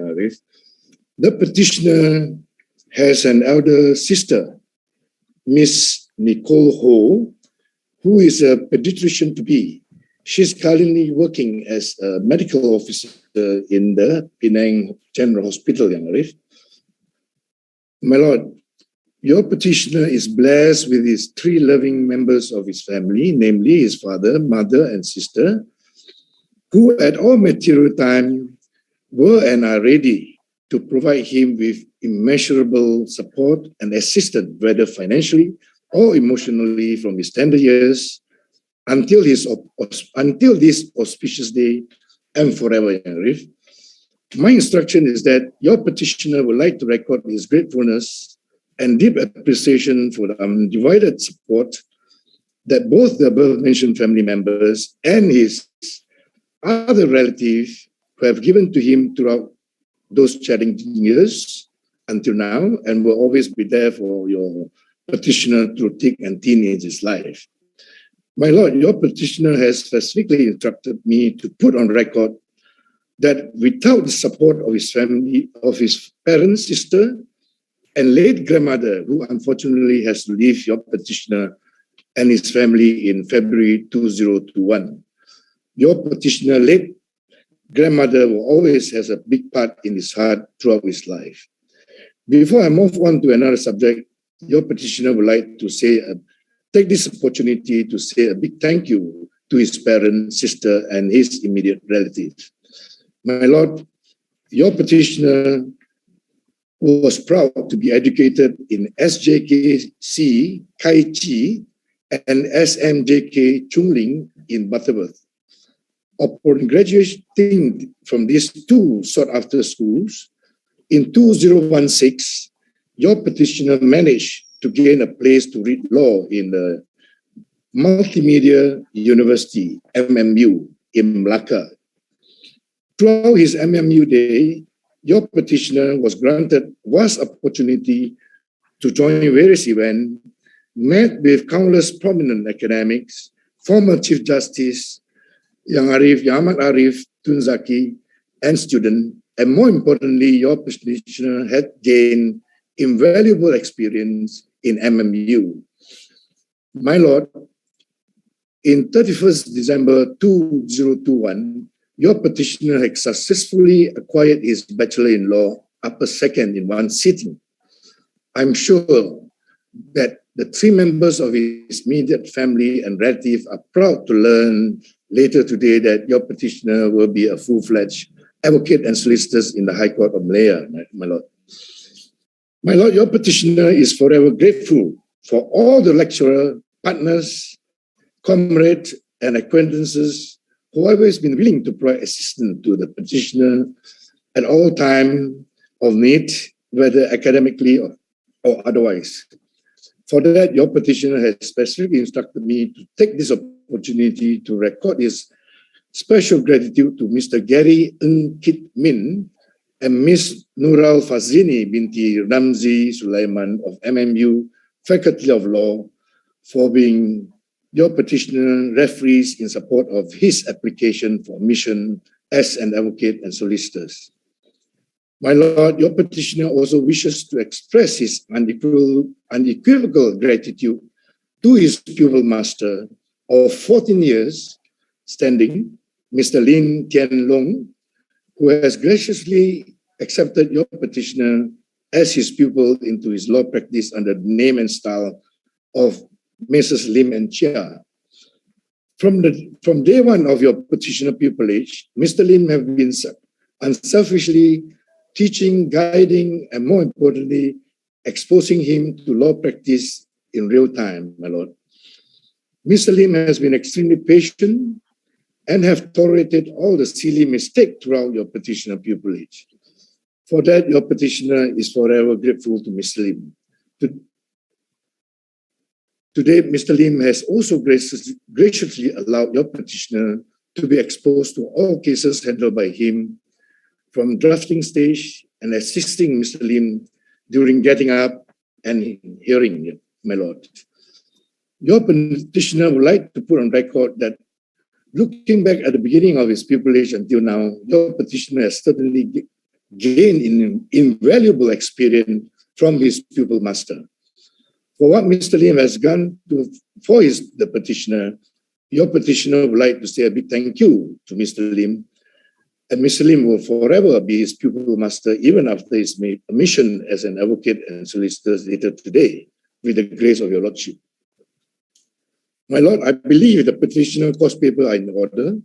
The petitioner has an elder sister, Miss Nicole Ho, who is a pediatrician to be. She's currently working as a medical officer in the Penang General Hospital, Yang Arif. My Lord, your petitioner is blessed with his 3 loving members of his family, namely his father, mother, and sister, who at all material time were and are ready to provide him with immeasurable support and assistance, whether financially or emotionally, from his tender years until this auspicious day and forever, Yang Arif. My instruction is that your petitioner would like to record his gratefulness and deep appreciation for the undivided support that both the above-mentioned family members and his other relatives who have given to him throughout those challenging years until now, and will always be there for your petitioner through thick and thin in his life. My Lord, your petitioner has specifically instructed me to put on record that without the support of his family, of his parents, sister, and late grandmother, who unfortunately has to leave your petitioner and his family in February 2021, your petitioner, late grandmother, will always has a big part in his heart throughout his life. Before I move on to another subject, your petitioner would like to say, take this opportunity to say a big thank you to his parents, sister, and his immediate relatives. My Lord, your petitioner was proud to be educated in SJKC Kai Chi and SMJK Chungling in Butterworth. Upon graduating from these 2 sought-after schools, in 2016, your petitioner managed to gain a place to read law in the Multimedia University, MMU, in Melaka. Throughout his MMU day, your petitioner was granted vast opportunity to join various events, met with countless prominent academics, former Chief Justice, Ahmad Tunzaki, and students, and more importantly, your petitioner had gained invaluable experience in MMU. My Lord, in 31st December 2021, your petitioner had successfully acquired his Bachelor in Law upper second in one sitting. I'm sure that the 3 members of his immediate family and relatives are proud to learn later today that your petitioner will be a full-fledged advocate and solicitor in the High Court of Malaya, my Lord. My Lord, your petitioner is forever grateful for all the lecturer, partners, comrades, and acquaintances who have always been willing to provide assistance to the petitioner at all times of need, whether academically or otherwise. For that, your petitioner has specifically instructed me to take this opportunity to record his special gratitude to Mr. Gary Ng Kit Min and Ms. Nural Fazini binti Ramzi Sulaiman of MMU Faculty of Law for being your petitioner referees in support of his application for admission as an advocate and solicitors. My Lord, your petitioner also wishes to express his unequivocal gratitude to his pupil master of 14 years standing, Mr. Lin Tian Long, who has graciously accepted your petitioner as his pupil into his law practice under the name and style of Mrs. Lim and Chia. From day one of your petitioner pupillage, Mr. Lim has been unselfishly teaching, guiding, and more importantly, exposing him to law practice in real time, my Lord. Mr. Lim has been extremely patient and have tolerated all the silly mistakes throughout your petitioner pupillage. For that, your petitioner is forever grateful to Mr. Lim. Today, Mr. Lim has also graciously allowed your petitioner to be exposed to all cases handled by him from drafting stage and assisting Mr. Lim during getting up and hearing, my Lord. Your petitioner would like to put on record that looking back at the beginning of his pupillage until now, your petitioner has certainly gained invaluable experience from his pupil master. For what Mr. Lim has done for the petitioner, Your petitioner would like to say a big thank you to Mr. Lim, and Mr. Lim will forever be his pupil master even after his mission as an advocate and solicitor later today, with the grace of your lordship. My lord, I believe the petitioner course paper are in order,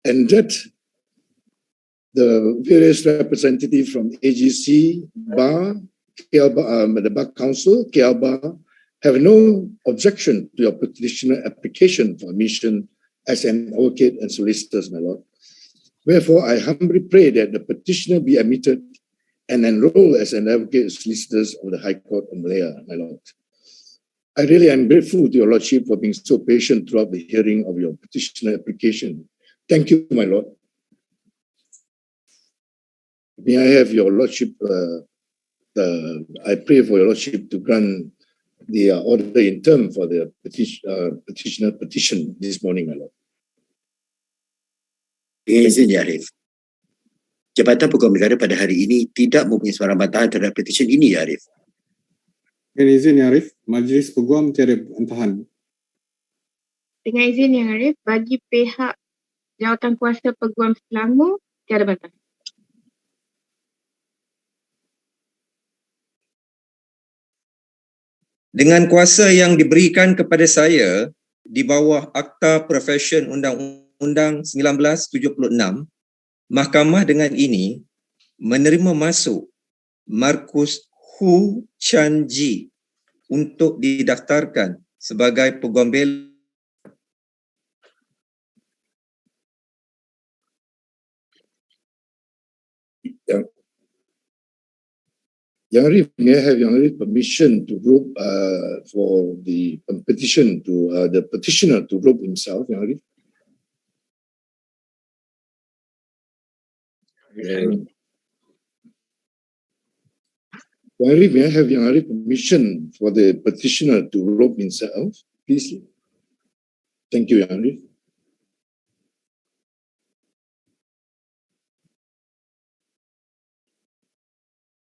and that the various representatives from AGC, Bar, KL Bar, the Bar Council, KL Bar, have no objection to your petitioner application for admission as an advocate and solicitor, my lord. Wherefore, I humbly pray that the petitioner be admitted and enrolled as an advocate and solicitor of the High Court of Malaya, my lord. I really am grateful to your lordship for being so patient throughout the hearing of your petitioner application. Thank you, my lord. May I have your lordship, I pray for your lordship to grant the order in term for the petitioner petition this morning, my lord. Dengan izin Ya Arif, Jabatan Peguam Negara pada hari ini tidak mempunyai sebarang bantahan terhadap petisyen ini, Ya Arif. Dengan izin Ya Arif, Majlis Peguam tiada bantahan. Dengan izin Yang Arif, bagi pihak jawatan kuasa Peguam Selangor, tiada bantahan. Dengan kuasa yang diberikan kepada saya di bawah Akta Profesyen Undang-Undang 1976, Mahkamah dengan ini menerima masuk Markus Hu Chan Ji untuk didaftarkan sebagai Peguam Bela. Yang Arif, may I have Yang Arif permission to group for the petition to the petitioner to group himself, Yang Arif? Yang Arif, may I have Yang Arif permission for the petitioner to group himself, please? Thank you, Yang Arif.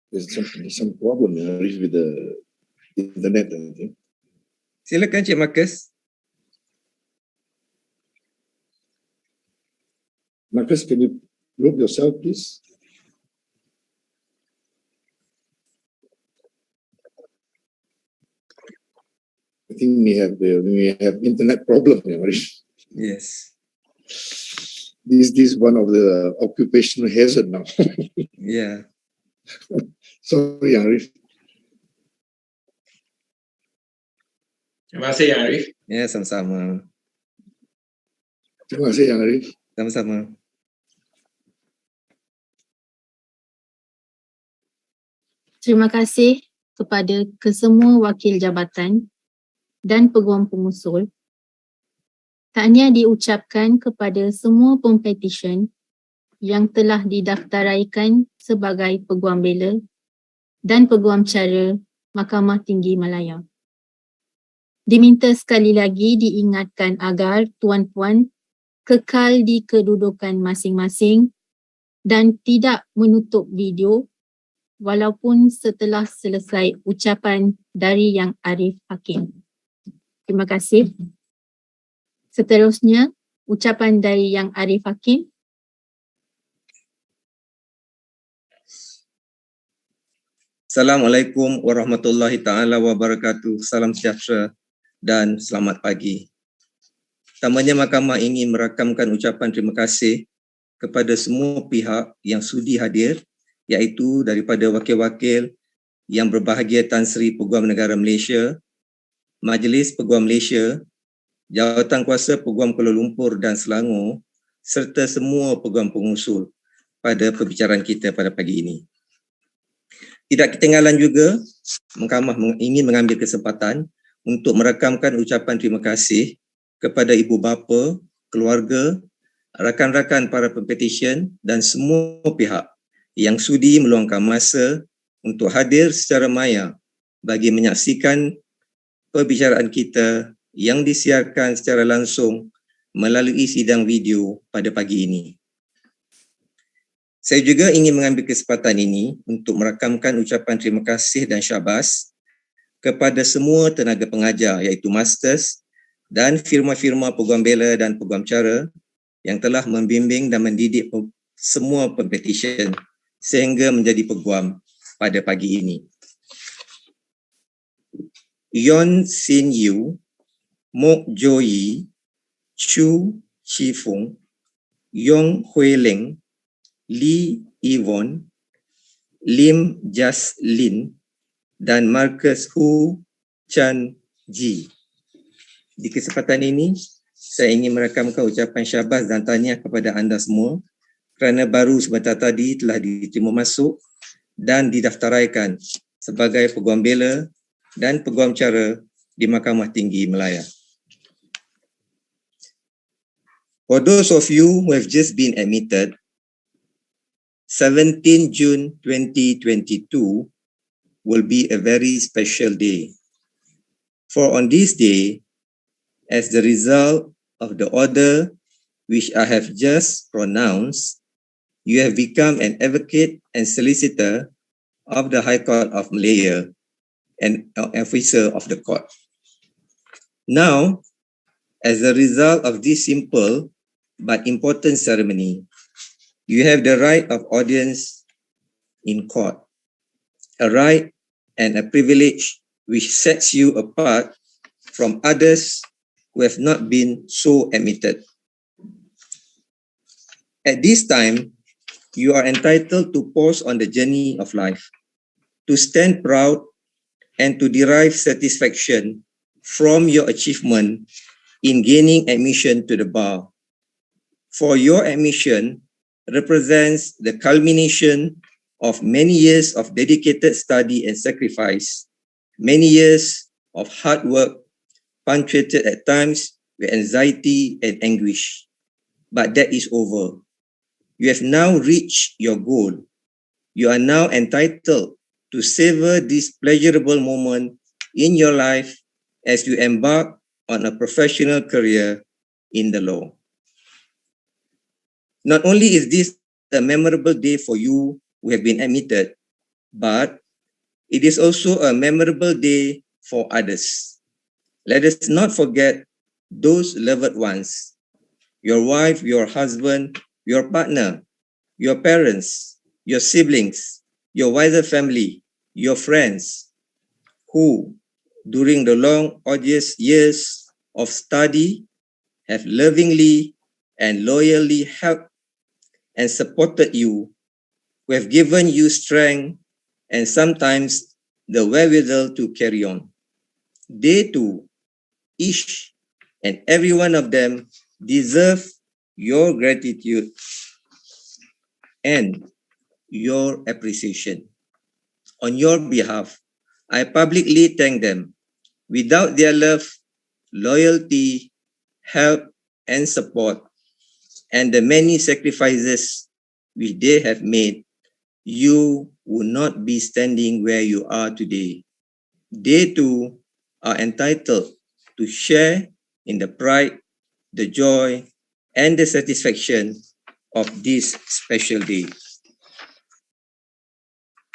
There's some problem with the internet, I think. Silakan Cik Marcus. Marcus, can you group yourself, please? I think we have internet problem. Yes. This is one of the occupational hazard now. Yeah. Sorry, Arif. Terima kasih Yang Arif. Ya, sama-sama. Terima kasih Yang Arif. Sama-sama. Terima kasih kepada kesemua wakil jabatan dan peguam pengusul. Tahniah diucapkan kepada semua pempetisyen yang telah didaftaraikan sebagai Peguam Bela dan Peguam Cara Mahkamah Tinggi Malaya. Diminta sekali lagi diingatkan agar tuan-puan kekal di kedudukan masing-masing dan tidak menutup video walaupun setelah selesai ucapan dari Yang Arif Hakim. Terima kasih. Seterusnya, ucapan dari Yang Arif Hakim. Assalamualaikum warahmatullahi taala wabarakatuh. Salam sejahtera dan selamat pagi. Pertamanya Mahkamah ingin merakamkan ucapan terima kasih kepada semua pihak yang sudi hadir, iaitu daripada wakil-wakil yang berbahagia Tan Sri Peguam Negara Malaysia, Majlis Peguam Malaysia, Jawatan Kuasa Peguam Kuala Lumpur dan Selangor, serta semua peguam pengusul pada perbicaraan kita pada pagi ini. Tidak ketinggalan juga, Mahkamah ingin mengambil kesempatan untuk merakamkan ucapan terima kasih kepada ibu bapa, keluarga, rakan-rakan para pempetisyen dan semua pihak yang sudi meluangkan masa untuk hadir secara maya bagi menyaksikan perbicaraan kita yang disiarkan secara langsung melalui sidang video pada pagi ini. Saya juga ingin mengambil kesempatan ini untuk merakamkan ucapan terima kasih dan syabas kepada semua tenaga pengajar iaitu masters, dan firma-firma Peguam Bela dan Peguam Cara yang telah membimbing dan mendidik semua pempetisyen sehingga menjadi peguam pada pagi ini. Yon Sin Yu, Mok Jo Yi, Chu Chi Fung, Yong Hui Leng, Lee Yvonne, Lim Jaslin, dan Marcus Hu Chan Ji. Di kesempatan ini, saya ingin merakamkan ucapan syabas dan tahniah kepada anda semua kerana baru sebentar tadi telah diterima masuk dan didaftaraikan sebagai Peguam Bela dan Peguam Cara di Mahkamah Tinggi Malaya. For those of you who have just been admitted, 17 June 2022 will be a very special day. For on this day, as the result of the order which I have just pronounced, you have become an advocate and solicitor of the High Court of Malaya and an officer of the court. Now, as a result of this simple but important ceremony, you have the right of audience in court, a right and a privilege which sets you apart from others who have not been so admitted. At this time, you are entitled to pause on the journey of life, to stand proud and to derive satisfaction from your achievement in gaining admission to the bar. For your admission represents the culmination of many years of dedicated study and sacrifice, many years of hard work, punctuated at times with anxiety and anguish. But that is over. You have now reached your goal. You are now entitled to savor this pleasurable moment in your life as you embark on a professional career in the law. Not only is this a memorable day for you who have been admitted, but it is also a memorable day for others. Let us not forget those loved ones, your wife, your husband, your partner, your parents, your siblings, your wider family, your friends, who, during the long, arduous years of study, have lovingly and loyally helped and supported you, who have given you strength and sometimes the wherewithal to carry on. They too, each and every one of them, deserve your gratitude and your appreciation. On your behalf, I publicly thank them. Without their love, loyalty, help, and support, and the many sacrifices which they have made, you would not be standing where you are today. They too are entitled to share in the pride, the joy, and the satisfaction of this special day.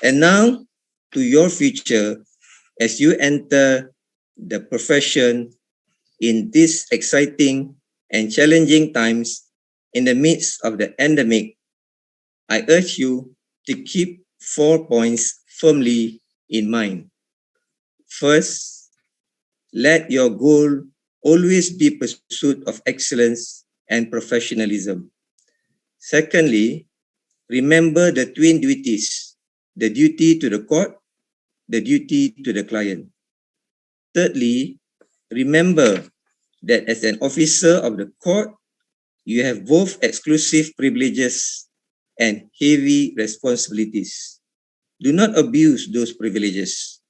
And now, to your future, as you enter the profession in these exciting and challenging times in the midst of the endemic, I urge you to keep 4 points firmly in mind. First, let your goal always be pursuit of excellence and professionalism. Secondly, remember the twin duties, the duty to the court, the duty to the client. Thirdly, remember that as an officer of the court, you have both exclusive privileges and heavy responsibilities. Do not abuse those privileges.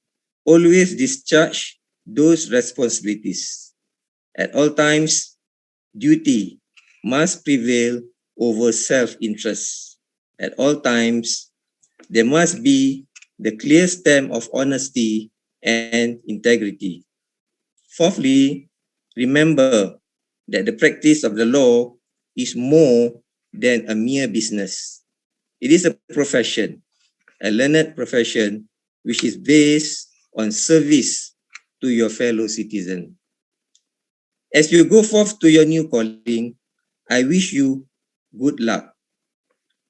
Always discharge those responsibilities. At all times, duty must prevail over self-interest. At all times, there must be the clear stamp of honesty and integrity. Fourthly, remember that the practice of the law is more than a mere business. It is a profession, a learned profession, which is based on service to your fellow citizen. As you go forth to your new calling, I wish you good luck.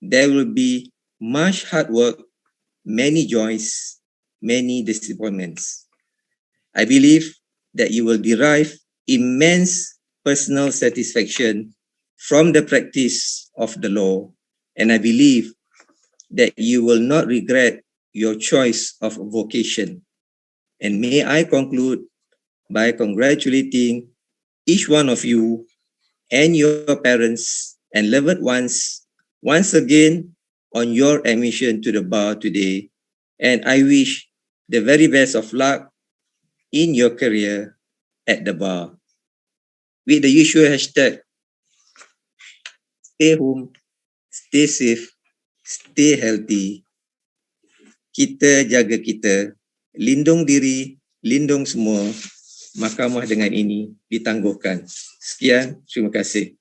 There will be much hard work, many joys, many disappointments. I believe that you will derive immense personal satisfaction from the practice of the law, and I believe that you will not regret your choice of vocation. And may I conclude by congratulating each one of you and your parents and loved ones once again on your admission to the bar today. And I wish the very best of luck in your career at the bar. With the usual hashtag, stay home, stay safe, stay healthy. Kita jaga kita, lindung diri, lindung semua. Mahkamah dengan ini ditangguhkan. Sekian, terima kasih.